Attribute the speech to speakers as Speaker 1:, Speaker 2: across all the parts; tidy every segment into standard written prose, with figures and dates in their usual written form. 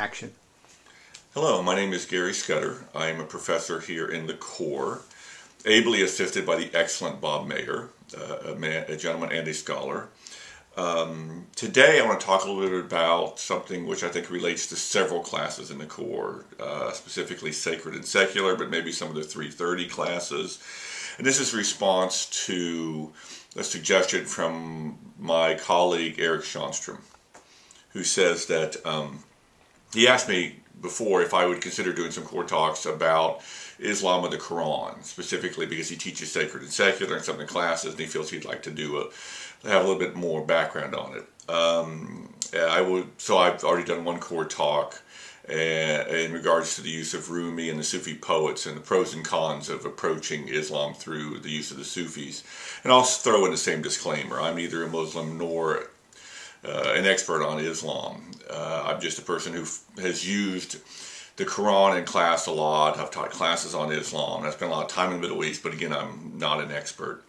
Speaker 1: Action.
Speaker 2: Hello, my name is Gary Scudder. I am a professor here in the Corps, ably assisted by the excellent Bob Mayer, a gentleman and a scholar. Today I want to talk a little bit about something which I think relates to several classes in the Corps, specifically sacred and secular, but maybe some of the 330 classes. And this is a response to a suggestion from my colleague Eric Schonstrom, who says that he asked me before if I would consider doing some core talks about Islam and the Quran, specifically because he teaches sacred and secular in some of the classes, and he feels he'd like to have a little bit more background on it. So I've already done one core talk in regards to the use of Rumi and the Sufi poets and the pros and cons of approaching Islam through the use of the Sufis. And I'll throw in the same disclaimer: I'm neither a Muslim nor an expert on Islam. I'm just a person who has used the Quran in class a lot. I've taught classes on Islam. I spent a lot of time in the Middle East, but again, I'm not an expert.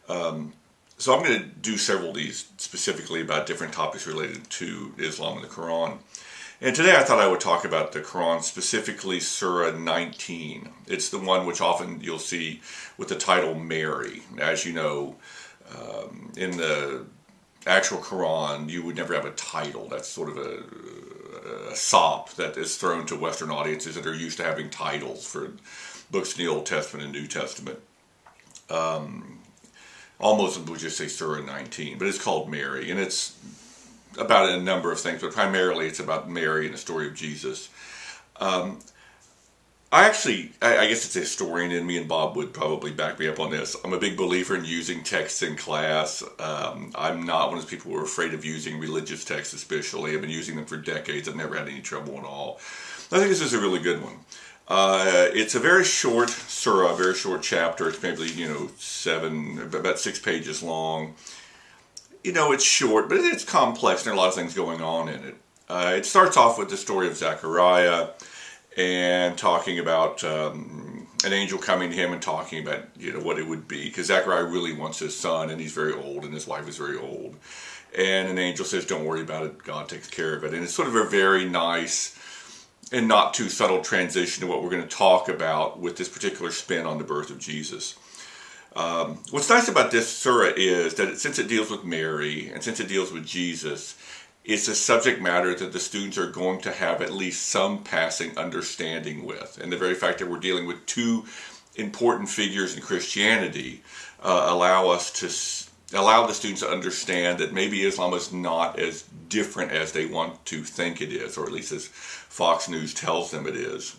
Speaker 2: So I'm going to do several of these specifically about different topics related to Islam and the Quran. And today I thought I would talk about the Quran, specifically Surah 19. It's the one which often you'll see with the title Mary. As you know, in the actual Quran, you would never have a title. That's sort of a sop that is thrown to Western audiences that are used to having titles for books in the Old Testament and New Testament. All Muslims would just say Surah 19, but it's called Mary, and it's about a number of things, but primarily it's about Mary and the story of Jesus. I guess it's a historian in me, and Bob would probably back me up on this. I'm a big believer in using texts in class. I'm not one of those people who are afraid of using religious texts especially. I've been using them for decades. I've never had any trouble at all. I think this is a really good one. It's a very short surah, a very short chapter. It's maybe, about 6 pages long. It's short, but it's complex, and there are a lot of things going on in it. It starts off with the story of Zechariah, and talking about an angel coming to him and talking about what it would be, because Zechariah really wants his son, and he's very old, and his wife is very old, and an angel says, don't worry about it, God takes care of it. And it's sort of a very nice and not too subtle transition to what we're going to talk about with this particular spin on the birth of Jesus. What's nice about this surah is that since it deals with Mary and since it deals with Jesus, it's a subject matter that the students are going to have at least some passing understanding with. And the very fact that we're dealing with two important figures in Christianity allow the students to understand that maybe Islam is not as different as they want to think it is, or at least as Fox News tells them it is.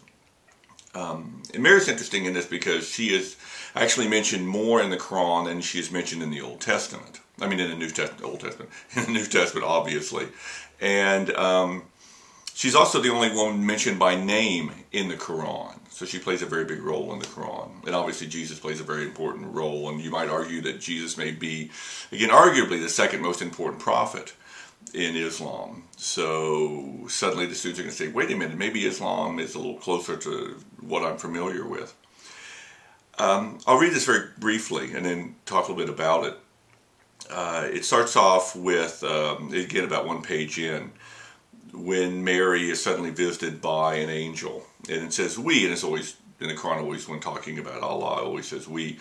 Speaker 2: And Mary's interesting in this because she is actually mentioned more in the Quran than she is mentioned in the Old Testament. I mean, in the New Testament, Old Testament, in the New Testament, obviously. And she's also the only woman mentioned by name in the Quran. So she plays a very big role in the Quran. And obviously Jesus plays a very important role. And you might argue that Jesus may be, again, arguably the second most important prophet in Islam. So suddenly the students are going to say, wait a minute, maybe Islam is a little closer to what I'm familiar with. I'll read this very briefly and then talk a little bit about it. It starts off with, again, about 1 page in, when Mary is suddenly visited by an angel. And it says, we, and it's always, in the Quran, always when talking about Allah, always says, we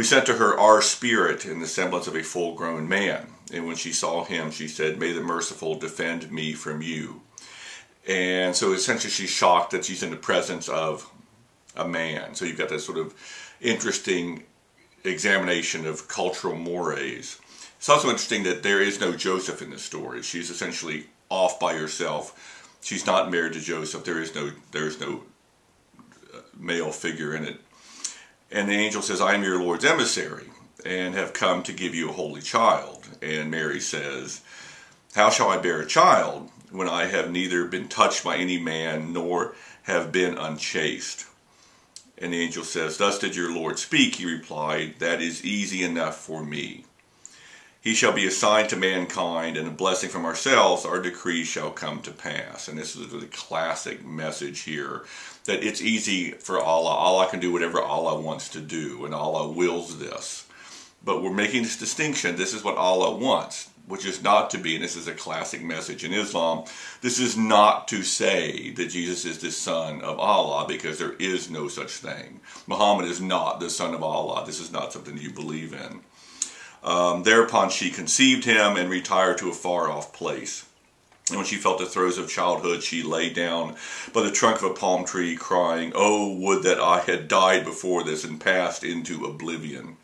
Speaker 2: sent to her our spirit in the semblance of a full-grown man. And when she saw him, she said, may the merciful defend me from you. And so essentially she's shocked that she's in the presence of a man. So you've got that sort of interesting examination of cultural mores. It's also interesting that there is no Joseph in this story. She's essentially off by herself. She's not married to Joseph. There is no male figure in it. And the angel says, I am your Lord's emissary and have come to give you a holy child. And Mary says, how shall I bear a child when I have neither been touched by any man nor have been unchaste? And the angel says, thus did your Lord speak. He replied, that is easy enough for me. He shall be a sign to mankind, and a blessing from ourselves, our decree shall come to pass. And this is the classic message here, that it's easy for Allah. Allah can do whatever Allah wants to do, and Allah wills this. But we're making this distinction. This is what Allah wants. which is not to be, and this is a classic message in Islam, this is not to say that Jesus is the son of Allah, because there is no such thing. Muhammad is not the son of Allah. This is not something you believe in. Thereupon she conceived him and retired to a far-off place. And when she felt the throes of childhood, she lay down by the trunk of a palm tree, crying, "Oh, would that I had died before this and passed into oblivion."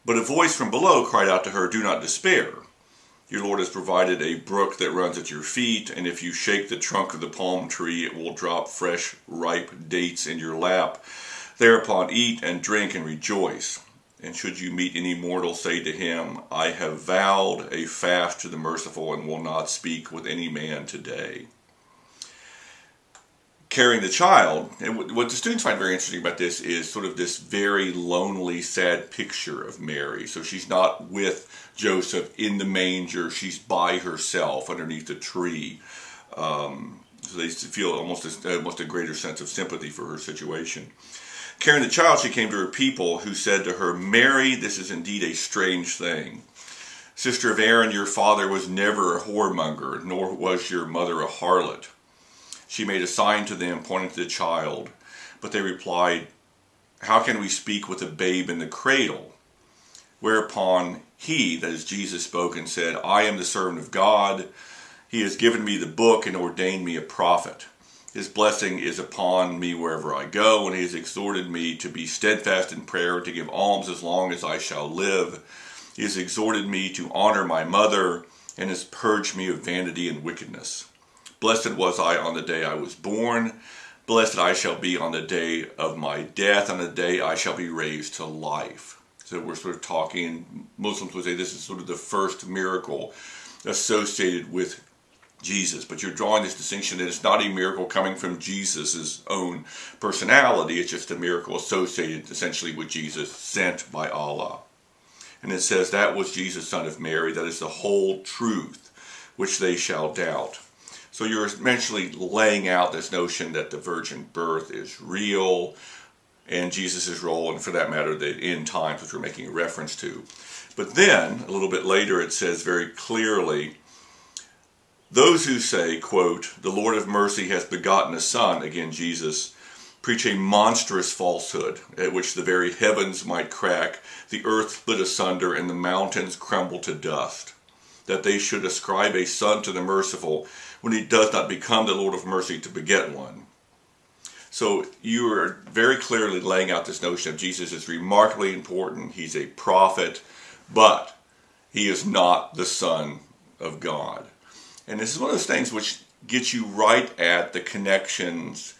Speaker 2: But a voice from below cried out to her, "Do not despair. Your Lord has provided a brook that runs at your feet, and if you shake the trunk of the palm tree, it will drop fresh, ripe dates in your lap. Thereupon eat and drink and rejoice. And should you meet any mortal, say to him, I have vowed a fast to the merciful and will not speak with any man today." Carrying the child, and what the students find very interesting about this is sort of this very lonely, sad picture of Mary. So she's not with Joseph in the manger, she's by herself underneath a tree. So they feel almost a greater sense of sympathy for her situation. Carrying the child, she came to her people, who said to her, "Mary, this is indeed a strange thing. Sister of Aaron, your father was never a whoremonger, nor was your mother a harlot." She made a sign to them, pointing to the child. But they replied, "How can we speak with a babe in the cradle?" Whereupon he, that is Jesus, spoke and said, "I am the servant of God. He has given me the book and ordained me a prophet. His blessing is upon me wherever I go, and he has exhorted me to be steadfast in prayer, to give alms as long as I shall live. He has exhorted me to honor my mother, and has purged me of vanity and wickedness. Blessed was I on the day I was born. Blessed I shall be on the day of my death. On the day I shall be raised to life." So we're sort of talking, Muslims would say this is sort of the first miracle associated with Jesus, but you're drawing this distinction that it's not a miracle coming from Jesus' own personality. It's just a miracle associated essentially with Jesus, sent by Allah. And it says, "That was Jesus, son of Mary. That is the whole truth, which they shall doubt." So you're essentially laying out this notion that the virgin birth is real, and Jesus' role, and for that matter, the end times, which we're making a reference to. But then, a little bit later, it says very clearly, "Those who say, quote, the Lord of mercy has begotten a son," again Jesus, "preach a monstrous falsehood, at which the very heavens might crack, the earth split asunder, and the mountains crumble to dust. That they should ascribe a son to the merciful, when he does not become the Lord of mercy to beget one." So you are very clearly laying out this notion of Jesus is remarkably important. He's a prophet, but he is not the Son of God. And this is one of those things which gets you right at the connections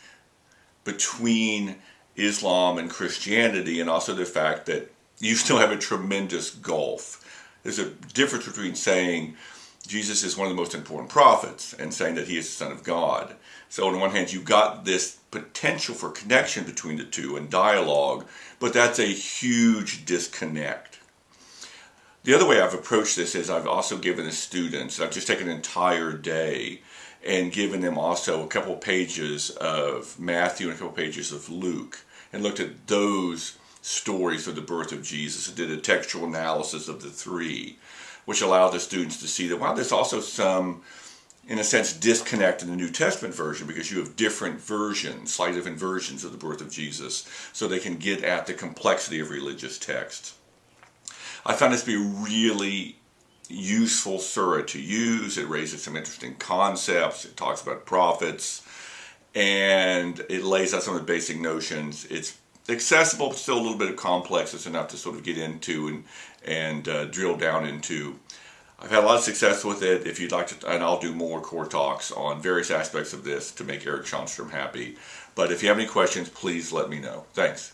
Speaker 2: between Islam and Christianity, and also the fact that you still have a tremendous gulf. There's a difference between saying Jesus is one of the most important prophets and saying that he is the Son of God. So on the one hand, you've got this potential for connection between the two and dialogue, but that's a huge disconnect. The other way I've approached this is I've also given the students, I've just taken an entire day and given them also a couple of pages of Matthew and a couple of pages of Luke, and looked at those stories of the birth of Jesus and did a textual analysis of the three, which allowed the students to see that, wow, there's also some, in a sense, disconnect in the New Testament version, because you have different versions, slightly different versions of the birth of Jesus, so they can get at the complexity of religious texts. I found this to be a really useful surah to use. It raises some interesting concepts. It talks about prophets, and it lays out some of the basic notions. It's accessible, but still a little bit complex. It's enough to sort of get into and drill down into. I've had a lot of success with it. If you'd like to, and I'll do more core talks on various aspects of this to make Eric Schonstrom happy. But if you have any questions, please let me know. Thanks.